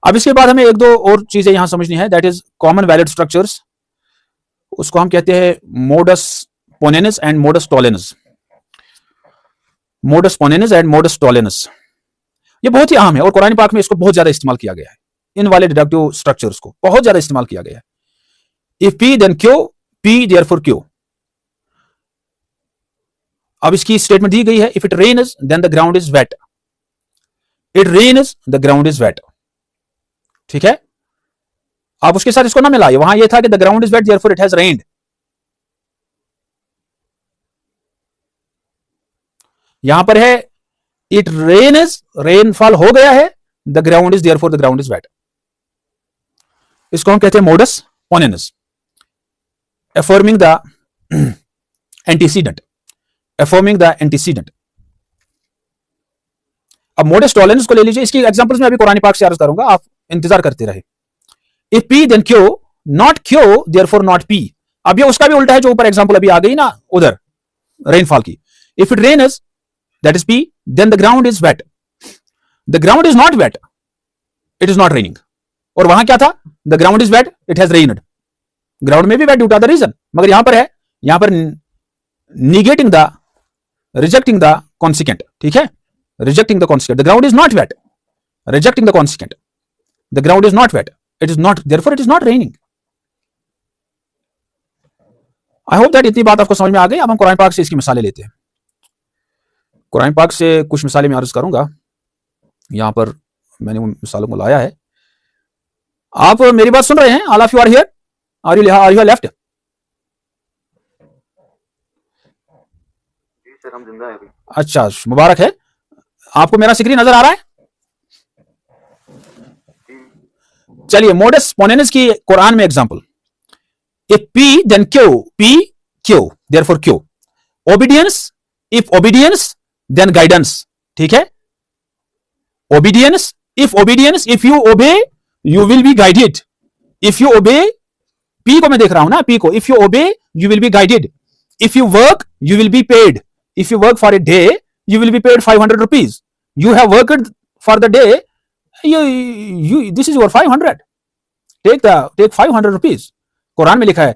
अब इसके बाद हमें एक दो और चीजें यहां समझनी है, that is common valid structures. उसको हम कहते हैं modus ponens and modus tollens. Modus ponens and modus tollens ये बहुत ही अहम है और कुरान पाक में इसको बहुत ज्यादा इस्तेमाल किया गया है। इन वाले डिडक्टिव स्ट्रक्चर्स को बहुत ज्यादा इस्तेमाल किया गया है। If P then Q, P therefore Q. अब इसकी स्टेटमेंट दी गई है, if it rains then the ground is wet. It rains the ground is wet. ठीक है, आप उसके साथ इसको ना मिलाइए। वहां यह था कि the ground is wet therefore it has rained. यहां पर है इट रेन्स, रेनफॉल हो गया है, the ground is therefore the ground is wet. इसको हम कहते हैं modus ponens, affirming the antecedent, affirming the antecedent. अब मोडस टॉलेरेंस को ले लीजिए, इसकी एग्जांपल्स में अभी कुरान पाक से अर्ज करूंगा, आप इंतजार करते रहे। If P then Q, not Q therefore not P. अब ये उसका भी उल्टा है जो ऊपर एग्जांपल अभी आ गई ना उधर रेनफॉल की। If it rains that is P then the ground is wet. The ground is not wet, it is not raining. और वहां क्या था, the ground is wet, it has rained. Ground में भी wet due to the reason, मगर यहां पर है, यहां पर negating the, rejecting the consequent. ठीक है, rejecting the consequent. The ground is not wet, rejecting the consequent. The ground is not wet, it is not, therefore it is not raining. I hope that इतनी बात आपको समझ में आ गई। अब हम कुरान पाक से इसकी मिसालें लेते हैं। कुरान पाक से कुछ मिसालें मैं अर्ज करूंगा, यहां पर मैंने उन मिसालों को लाया है। आप मेरी बात सुन रहे हैं? All of you are here, are you left? जी सर, हम जिंदा हैं अभी। अच्छा, मुबारक है। आपको मेरा स्क्रीन नजर आ रहा है? चलिए, मोडस पोनेनस की कुरान में example. If P then Q, P Q therefore Q. Obedience, if obedience then guidance. ठीक है, obedience, if you obey you will be guided. If you obey, P को मैं देख रहा हूं ना, पी को, if you obey you will be guided. If you work you will be paid. If you work for a day you will be paid 500 rupees. You have worked for the day, this is your 500. Take 500 rupees. Quran में लिखा है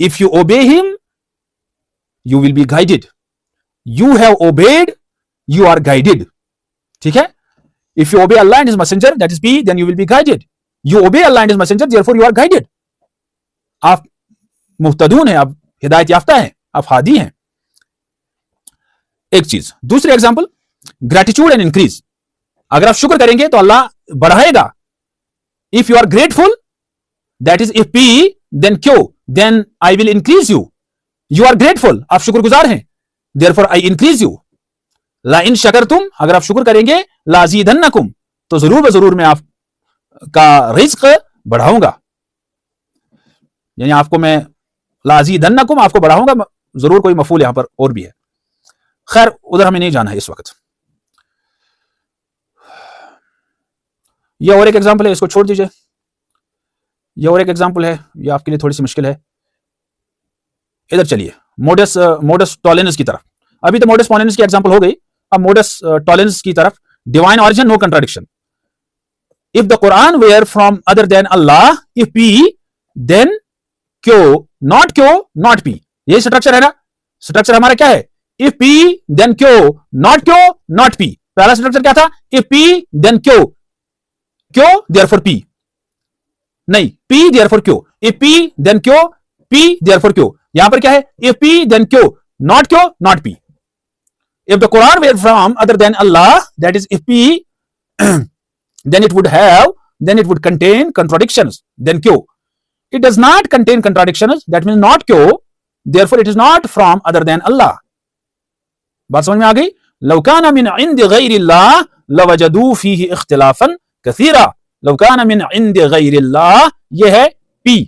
If you obey him, you will be guided. You have obeyed, you are guided. ठीक है, if you obey Allah and his messenger, that is P, then you will be guided. You obey Allah and his messenger, therefore you are guided. आप मुहतदून हैं, आप हिदायत याफ्ता हैं, आप हादी हैं। एक चीज। दूसरी एग्जांपल, ग्रेटिट्यूड एंड इंक्रीज। अगर आप शुक्र करेंगे तो अल्लाह बढ़ाएगा। If you are grateful, that is if P then Q, then I will increase you. You are grateful, आप शुक्रगुजार हैं, देयरफॉर आई इंक्रीज यू। ला इन शकरतुम, अगर आप शुक्र करेंगे, लाजीदन्नकुम, तो जरूर जरूर मैं आपका रिज्क बढ़ाऊंगा। यानी आपको मैं, लाजीदन्नकुम, आपको बढ़ाऊंगा, जरूर कोई मफूल यहां पर और भी है। खैर, उधर हमें नहीं जाना है इस वक्त। यह और एक एग्जांपल है, इसको छोड़ दीजिए। यह और एक एग्जांपल है, यह आपके लिए थोड़ी सी मुश्किल है। इधर चलिए, मोडस टॉलेरेंस की तरफ। अभी तो मोडस पोनेनस की एग्जांपल हो गई, अब मोडस टॉलेरेंस की तरफ। Divine origin, no contradiction. If the Quran were from other than Allah, if P then Q, not P. यही स्ट्रक्चर है ना। स्ट्रक्चर हमारा क्या है? If P then Q, not P. पहला स्ट्रक्चर क्या था? If P then Q therefore P. नहीं, P therefore Q. If P then Q, P therefore Q. यहां पर क्या है? If P then Q, not P. If the Quran were from other than Allah, that is if P, then it would contain contradictions, then Q. It does not contain contradictions, that means not Q, therefore it is not from other than Allah. बात समझ में आ गई? Love कान मिन इंद गैरिल्लाह लवजदू फीही इख्तिलाफन कसीरा। Love कान मिन इंद गैरिल्लाह, यह है P।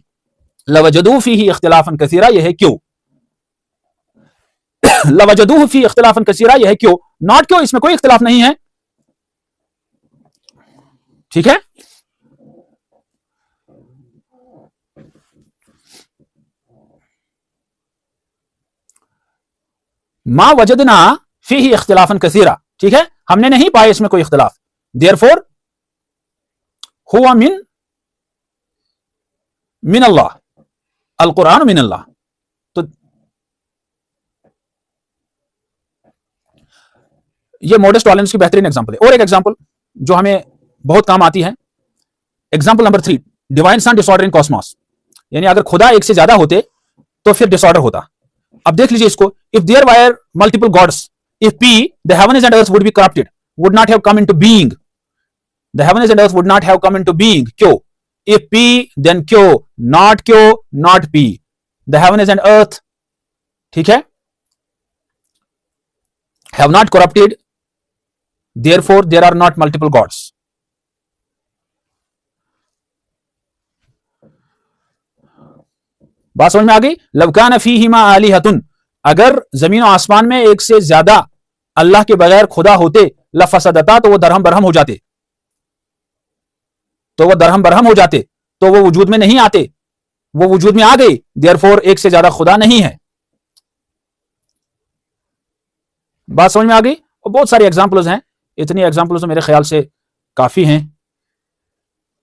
लवजदू फीही इख्तिलाफन कसीरा, यह है Q। लवजदू फीही इख्तिलाफन कसीरा, यह है Q। नॉट Q, इसमें कोई इख्तिलाफ नहीं है। ठीक है, मा वजदना फीही इख्तिलाफन कसीरा। ठीक है, हमने नहीं पाया इसमें कोई इख्तिलाफ। देयरफॉर हुआ मिन अल्लाह, अल कुरान मिन अल्लाह। तो ये मॉडस टॉलरेंस की बेहतरीन एग्जांपल है। और एक एग्जांपल जो हमें बहुत काम आती है, example number 3, divine sun disorder in cosmos. यानी अगर खुदा एक से ज्यादा होते तो फिर डिसऑर्डर होता। अब देख लीजिए इसको, if there were multiple gods, if P the heavens and earth would be corrupted, would not have come into being, the heavens and earth would not have come into being. क्यों? If P then Q, not P, the heavens and earth, ठीक है, have not corrupted, therefore there are not multiple gods. बात समझ में आ गई? लवकान फीहिमा आलिहतुन, अगर जमीन और आसमान में एक से ज्यादा अल्लाह के बगैर खुदा होते, लफसदता, तो वो दरहम बरहम हो जाते, तो वो वजूद में नहीं आते, वो वजूद में आ गई, देयरफॉर एक से ज्यादा खुदा नहीं है। बात समझ में आ गई? और बहुत सारी एग्जांपल्स हैं, इतनी एग्जांपल्स मेरे ख्याल से काफी हैं,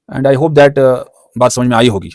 एंड आई होप दैट बात समझ में आई होगी।